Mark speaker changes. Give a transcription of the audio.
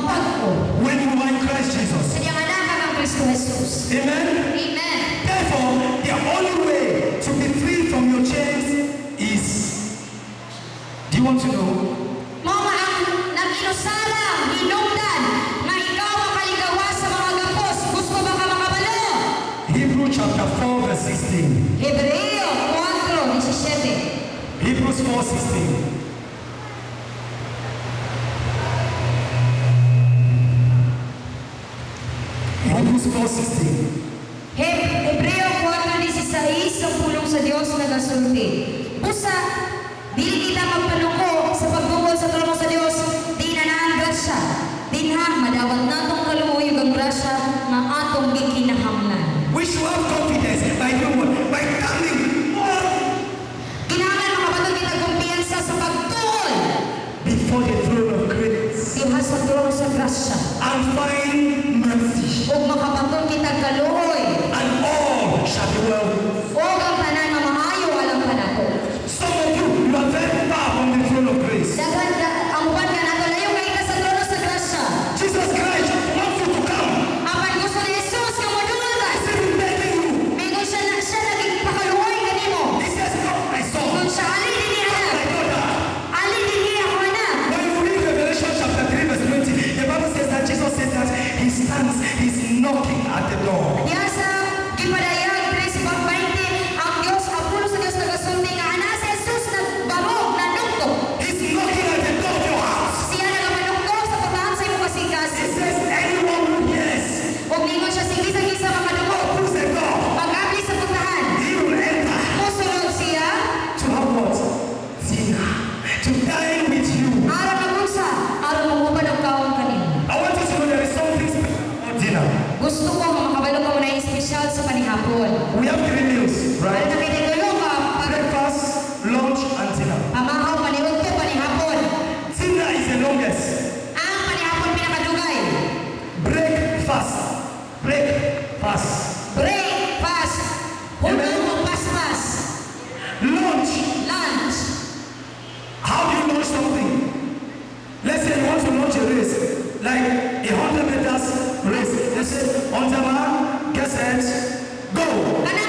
Speaker 1: when you are in Christ Jesus. Amen? Therefore, the only way to be free from your chains is, do you want to know? Hebrews chapter 4 verse 16. Hebrews 4:16. Hebrews 4:16.
Speaker 2: Hebreo 4:16, ang pulong sa Diyos nagasulti. Busa, dili kita magpanuko sa pagbungol sa trono sa Diyos, di na naan grasya. Dinha, madawat natong kaluyog ang grasya, nga atong gikinahanglan.
Speaker 1: We should have confidence by doing what? By coming on
Speaker 2: Kinahanglan makabatog kita kumpiyansa sa pagtuol
Speaker 1: before the throne of grace
Speaker 2: diha sa trono sa grasya.
Speaker 1: and find mercy,
Speaker 2: Ug makabatog kita kaluoy,
Speaker 1: and all shall be well.
Speaker 2: o ang tanan nga maayo alang kanato.
Speaker 1: Some of you are very far from the throne of grace.
Speaker 2: Daghan ang uban nga nato layo kay ka sa trono sa grasya.
Speaker 1: Jesus Christ wants you to come.
Speaker 2: Apan gusto ni Jesus nga modulon ka.
Speaker 1: He's even begging you.
Speaker 2: Mingon siya naging pakaluoy kanimo.
Speaker 1: He says, "Come, my son,
Speaker 2: Mingon siya ali dinhi
Speaker 1: my
Speaker 2: anak.
Speaker 1: daughter."
Speaker 2: Ali dinhi ako anak.
Speaker 1: When you read Revelation chapter 3 verse 20, the Bible says that Jesus said that he stands, he's knocking at the door.
Speaker 2: Diha sa gipadayag 3:20 ang Dios ang pulo sa Dios nagasulti nga ana si Jesus nagbarog nanugtog.
Speaker 1: He's knocking at the door of your house.
Speaker 2: Siya nagamanugtog sa pagtahan sa imong kasikas.
Speaker 1: He says, anyone who hears,
Speaker 2: Ug mingon siya sige sa gisa makadugo.
Speaker 1: opens the door,
Speaker 2: Pag-abli sa pagtahan.
Speaker 1: he will enter
Speaker 2: Musulod siya
Speaker 1: to have what? Dinner. To dine with you.
Speaker 2: aron magugsa aron mangubad ang kaon kanimo.
Speaker 1: I want you to know there is something special about dinner.
Speaker 2: Gusto ko nga makabalo ko na espesyal sa panihapon.
Speaker 1: We have 3 meals,
Speaker 2: Para
Speaker 1: right?
Speaker 2: na pinigulo ka,
Speaker 1: Breakfast, lunch, and dinner.
Speaker 2: pamahaw, paniwag ko, panihapon.
Speaker 1: Dinner is the longest.
Speaker 2: Ang panihapon pinakadugay.
Speaker 1: Breakfast. Breakfast.
Speaker 2: Breakfast. Hulong mo paspas.
Speaker 1: Lunch.
Speaker 2: Lunch.
Speaker 1: How do you launch something? Let's say you want to launch a race, like 100 meters race. They say, on the mark, get set, go.
Speaker 2: Kana